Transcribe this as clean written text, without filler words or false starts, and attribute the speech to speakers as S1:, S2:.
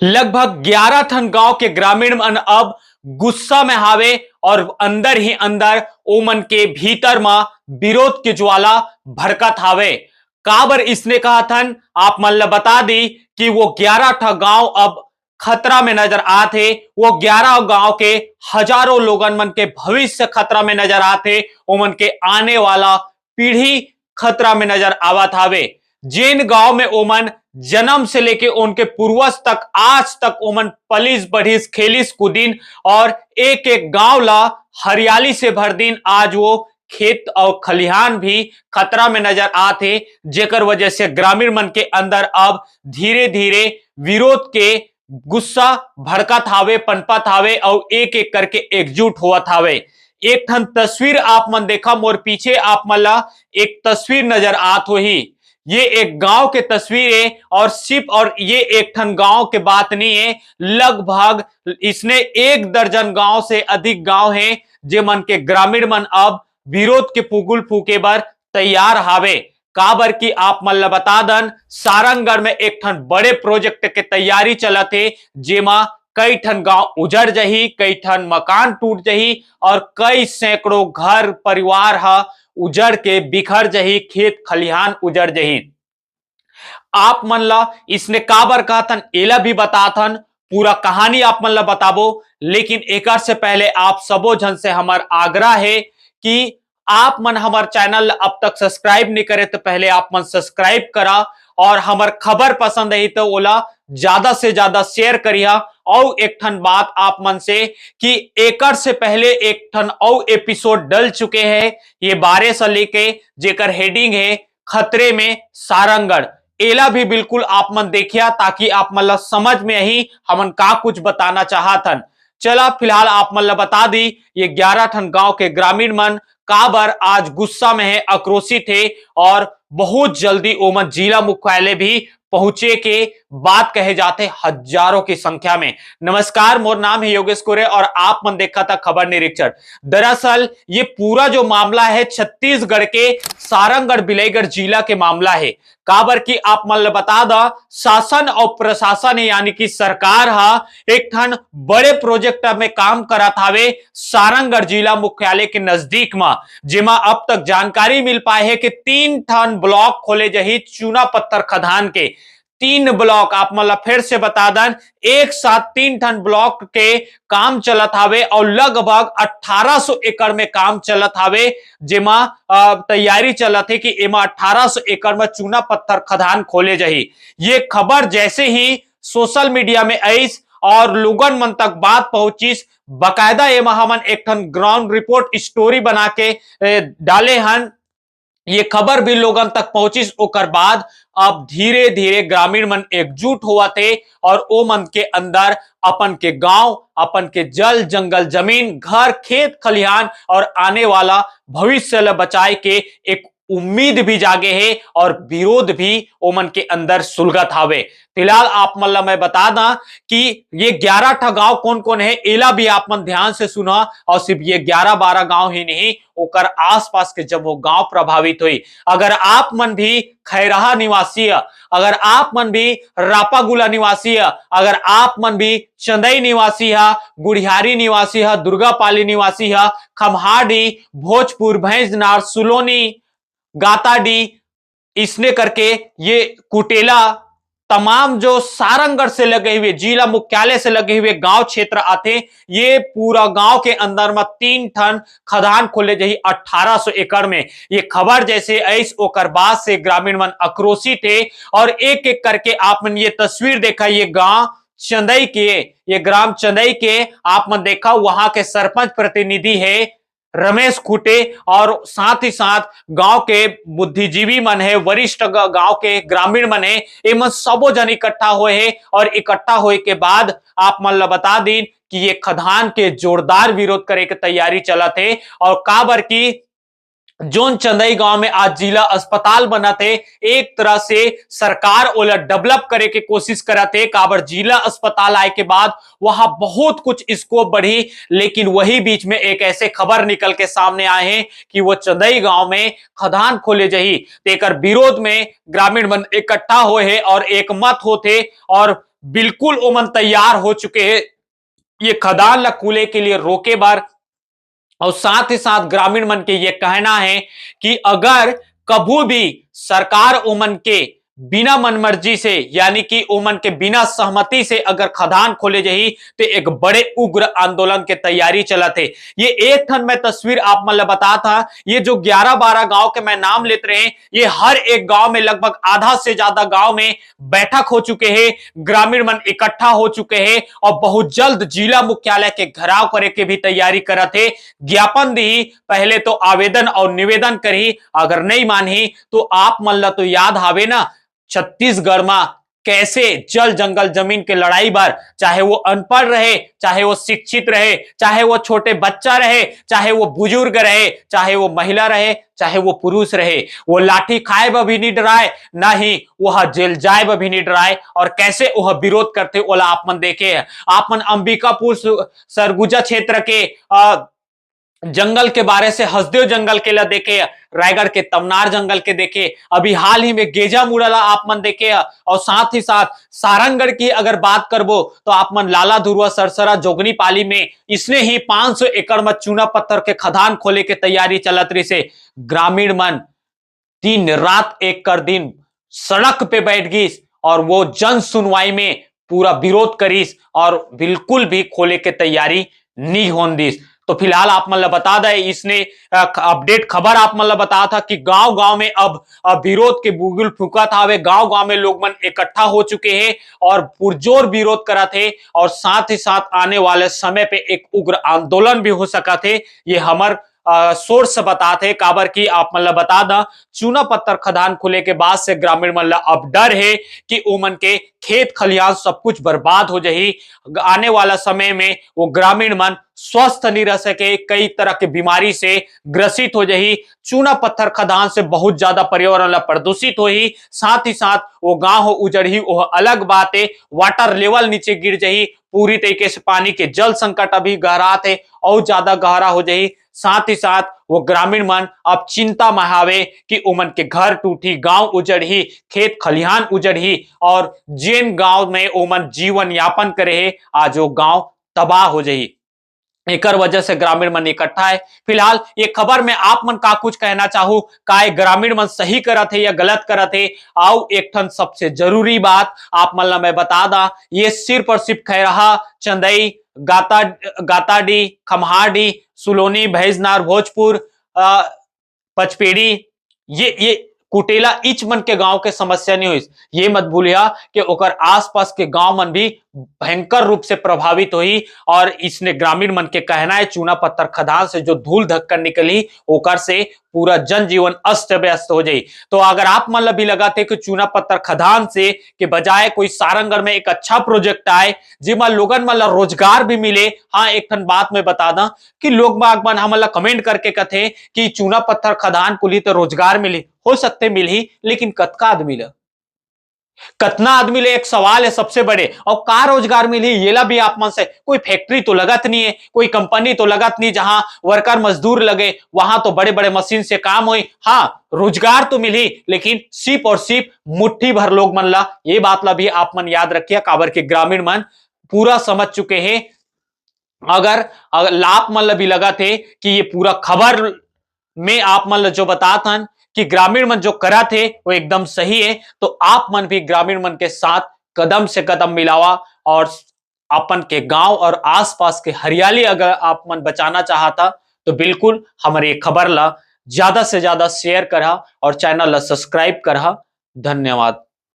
S1: लगभग 11 ठन गांव के ग्रामीण मन अब गुस्सा में हावे और अंदर ही अंदर ओमन के भीतर में विरोध की ज्वाला भड़कत हावे। काबर इसने कहा थन आप मन ल बता दी कि वो 11 ठा गांव अब खतरा में नजर आते। वो 11 गांव के हजारों लोगन मन के भविष्य खतरा में नजर आते। ओमन के आने वाला पीढ़ी खतरा में नजर आवत हावे। जिन गांव में ओमन जन्म से लेके उनके पूर्वज तक आज तक ओमन पलिस बढ़िस खेलिस कूदिन और एक एक गांव ला हरियाली से भर दिन आज वो खेत और खलिहान भी खतरा में नजर आते। जेकर वजह से ग्रामीण मन के अंदर अब धीरे धीरे विरोध के गुस्सा भड़कत हावे, पनपत हावे और एक एक करके एकजुट होवत हावे। एक ठन तस्वीर आप मन देखा मोर पीछे आप मन ला एक तस्वीर नजर आत होही। ये एक गांव के तस्वीर है और सिर्फ और ये एक ठन गांव के बात नहीं है, लगभग इसने 1 दर्जन गांव से अधिक गांव है जे मन के ग्रामीण मन अब विरोध के पुगुल फूके बर तैयार हावे। काबर की आप मन ल बता दन सारंगगढ़ में एक ठन बड़े प्रोजेक्ट के तैयारी चलत है जेमा कई ठन गांव उजड़ जही, कई ठन मकान टूट जही और कई सैकड़ों घर परिवार हा उजड़ के बिखर जही, खेत खलिहान उजड़ जही। आप मन ला इसने काबर कहा थन एला भी बता थन, पूरा कहानी आप मन ला बताबो। लेकिन एक से पहले आप सबो जन से हमार आग्रह है कि आप मन हमार चैनल अब तक सब्सक्राइब नहीं करे तो पहले आप मन सब्सक्राइब करा और हमार खबर पसंद आई तो ओला ज्यादा से ज्यादा शेयर करिया। और एक ठन बात आप मन से कि एकर से पहले एक ठन और एपिसोड डल चुके हैं ये 12 से लेके जेकर हेडिंग है खतरे में सारंगगढ़। एला भी बिल्कुल आप मन देखिया ताकि आप मन ला समझ में ही हमन का कुछ बताना चाहतन। चला फिलहाल आप मन ला बता दी ये 11 ठन गांव के ग्रामीण मन काबर आज गुस्सा में है, आक्रोशित है और बहुत जल्दी ओमन जिला मुख्यालय भी पहुंचे के बात कहे जाते हजारों की संख्या में। नमस्कार, मोर नाम है योगेश कोरे और आप मन देखा था खबर निरीक्षण। दरअसल ये पूरा जो मामला है छत्तीसगढ़ के सारंगगढ़ बिलाईगढ़ जिला के मामला है। काबर की आप मन बता दा शासन और प्रशासन यानी कि सरकार हा एक ठन बड़े प्रोजेक्ट में काम करत हावे सारंगगढ़ जिला मुख्यालय के नजदीक में, जेमा अब तक जानकारी मिल पाए है कि 3 ठन ब्लॉक खोले जही चूना पत्थर खदान के। 3 ब्लॉक आप मतलब फिर से बता दन एक साथ 3 ठन ब्लॉक के काम चलत हावे और लगभग 1800 एकड़ में काम चलत हावे, जेमा तैयारी चलत है कि एमा 1800 एकड़ में चूना पत्थर खदान खोले जही। ये खबर जैसे ही सोशल मीडिया में आई और लोगन मन तक बात पहुंची, बकायदा एमा हमन एक ठन ग्राउंड रिपोर्ट स्टोरी बना के डाले हन। ये खबर भी लोगन तक पहुंची ओकर बाद अब धीरे धीरे ग्रामीण मन एकजुट हुआ थे और ओ मन के अंदर अपन के गांव, अपन के जल जंगल जमीन घर खेत खलिहान और आने वाला भविष्य ल बचाए के एक उम्मीद भी जागे है और विरोध भी ओमन के अंदर सुलगत हावे। फिलहाल आप मन ला मैं बता दा कि ये 11 ठा गांव कौन कौन है एला भी आप मन ध्यान से सुना और सिर्फ ये 11-12 गांव ही नहीं ओकर आसपास के जब वो गांव प्रभावित हुई। अगर आप मन भी खैराहा निवासी है, अगर आप मन भी रापागुला निवासी है, अगर आप मन भी चंदई निवासी है, गुड़ियारी निवासी है, दुर्गापाली निवासी है, खमहाडी, भोजपुर, भैंसनार, सुलोनी, गाताडी, इसने करके ये कुटेला तमाम जो सारंगगढ़ से लगे हुए जिला मुख्यालय से लगे हुए गांव क्षेत्र आते, ये पूरा गांव के अंदर में 3 ठन खदान खोले जही 1800 एकड़ में। ये खबर जैसे ऐस ओकर बाद से ग्रामीण मन आक्रोशित है और एक एक करके आप मन ये तस्वीर देखा, ये गांव चंदई के, ये ग्राम चंदई के आप मन देखा वहां के सरपंच प्रतिनिधि है रमेश खूटे और साथ ही साथ गांव के बुद्धिजीवी मन है, वरिष्ठ गांव के ग्रामीण मन है, एमन सबो जन इकट्ठा हुए है और इकट्ठा होए के बाद आप मन ला बता दी कि ये खदान के जोरदार विरोध करे के तैयारी चलत है। और काबर की जोन चंदई गांव में आज जिला अस्पताल बना थे, एक तरह से सरकार ओला डेवलप करे के कोशिश करा थे। काबर जिला अस्पताल आए के बाद वहां बहुत कुछ स्कोप बढ़ी, लेकिन वही बीच में एक ऐसे खबर निकल के सामने आए हैं कि वो चंदई गांव में खदान खोले जही तेकर विरोध में ग्रामीण मन इकट्ठा हुए हैं और एक मत होते और बिल्कुल ओमन तैयार हो चुके हैं ये खदान ला कूले के लिए रोके बार। और साथ ही साथ ग्रामीण मन के ये कहना है कि अगर कभी भी सरकार ओमन के बिना मनमर्जी से यानी कि ओमन के बिना सहमति से अगर खदान खोले जही तो एक बड़े उग्र आंदोलन के तैयारी चला थे। ये एक ठन मैं तस्वीर आप मतलब बता था, ये जो 11-12 गांव के मैं नाम लेते रहे, ये हर एक गांव में लगभग आधा से ज्यादा गांव में बैठक हो चुके हैं, ग्रामीण मन इकट्ठा हो चुके हैं और बहुत जल्द जिला मुख्यालय के घेराव करे के भी तैयारी करा थे। ज्ञापन दी, पहले तो आवेदन और निवेदन करी, अगर नहीं मानी तो आप मन तो याद हावे ना छत्तीसगढ़ में कैसे जल जंगल जमीन के लड़ाई बार, चाहे वो अनपढ़ रहे, चाहे वो शिक्षित रहे, चाहे वो छोटे बच्चा रहे, चाहे वो बुजुर्ग रहे, चाहे वो महिला रहे, चाहे वो पुरुष रहे, वो लाठी खाए भी नहीं डराए, ना ही वह जेल जाए भी नहीं डराए। और कैसे वह विरोध करते ओला आप मन देखे। आप मन अंबिकापुर सरगुजा क्षेत्र के जंगल के बारे से हसदेव जंगल के ला देखे, रायगढ़ के तमनार जंगल के देखे, अभी हाल ही में गेजा मुड़ला आप मन देखे। और साथ ही साथ सारंगढ़ की अगर बात करबो तो आप मन लाला धुरवा सरसरा जोगनी पाली में इसने ही 500 एकड़ में चूना पत्थर के खदान खोले के तैयारी चलत रही से। ग्रामीण मन दिन रात एक कर दिन सड़क पे बैठ गई और वो जन सुनवाई में पूरा विरोध करीस और बिल्कुल भी खोले के तैयारी नहीं होन दिस। तो फिलहाल आप मतलब बता दें, इसने अपडेट खबर आप मतलब बताया था कि गांव गांव में अब विरोध के बुगुल फूका था, वे गांव गांव में लोग मन इकट्ठा हो चुके हैं और पुरजोर विरोध करा थे। और साथ ही साथ आने वाले समय पे एक उग्र आंदोलन भी हो सका थे, ये हमार सोर्स बताते काबर की आप मतलब बता दा चूना पत्थर खदान खुले के बाद से ग्रामीण मन अब डर है कि ओमन के खेत खलिहान सब कुछ बर्बाद हो जाही। आने वाला समय में वो ग्रामीण मन स्वस्थ नहीं रह सके, कई तरह की बीमारी से ग्रसित हो जाही। चूना पत्थर खदान से बहुत ज्यादा पर्यावरण प्रदूषित हो ही, साथ ही साथ वो गांव हो उजड़ी वो अलग बात है, वाटर लेवल नीचे गिर जाही, पूरी तरीके से पानी के जल संकट अभी गहरा थे और ज्यादा गहरा हो जाही। साथ ही साथ वो ग्रामीण मन अब चिंता महावे कि ओमन के घर टूटी, गांव उजड़ी, खेत खलिहान उजड़ी और जिन गांव में ओमन जीवन यापन करे आज वो गांव तबाह हो जाही। एक वजह से ग्रामीण मन इकट्ठा है। फिलहाल ये खबर में आप मन का कुछ कहना चाहूं, का ग्रामीण मन सही करत है या गलत करत है। आओ एक ठन सबसे जरूरी बात आप मन ला मैं बता दा, ये सिर्फ और सिर्फ खैरहा, चंदई, गाताडी, खमहाडी, सुलोनी, भैंसनार, भोजपुर, पचपेड़ी, ये कुटेला इच मन के गांव के समस्या नहीं हुई। ये मत भूलिया कि ओकर आसपास के गांव मन भी भयंकर रूप से प्रभावित हुई। और इसने ग्रामीण मन के कहना है चूना पत्थर खदान से जो धूल धक्कर निकली ओकर से पूरा जनजीवन अस्त व्यस्त हो जाए। तो अगर आप मन भी लगाते कि चूना पत्थर खदान से के बजाय कोई सारंगढ़ में एक अच्छा प्रोजेक्ट आए जिसमें लोगन मन रोजगार भी मिले। हाँ, एक ठन बात मैं बता दा कि लोग बाग मन हमला कमेंट करके कथे कि चूना पत्थर खदान कुली तो रोजगार मिली, हो सकते मिल ही, लेकिन कतका आदमी ला, कितना आदमी ले एक सवाल है सबसे बड़े। और का रोजगार मिली ये ला भी आप मन से, कोई फैक्ट्री तो लगत नहीं है, कोई कंपनी तो लगत नहीं जहां वर्कर मजदूर लगे, वहां तो बड़े बड़े मशीन से काम हुई। हाँ, रोजगार तो मिली लेकिन सिर्फ और सिर्फ मुट्ठी भर लोग मन ला, ये बात ला भी आप मन याद रखिए। काबर के ग्रामीण मन पूरा समझ चुके हैं। अगर लाभ मन भी लगा थे कि ये पूरा खबर में आप मन जो बताता कि ग्रामीण मन जो करा थे वो एकदम सही है, तो आप मन भी ग्रामीण मन के साथ कदम से कदम मिलावा और अपन के गांव और आसपास के हरियाली अगर आप मन बचाना चाहता तो बिल्कुल हमारे खबर ला ज्यादा से ज्यादा शेयर करा और चैनल ला सब्सक्राइब करा। धन्यवाद।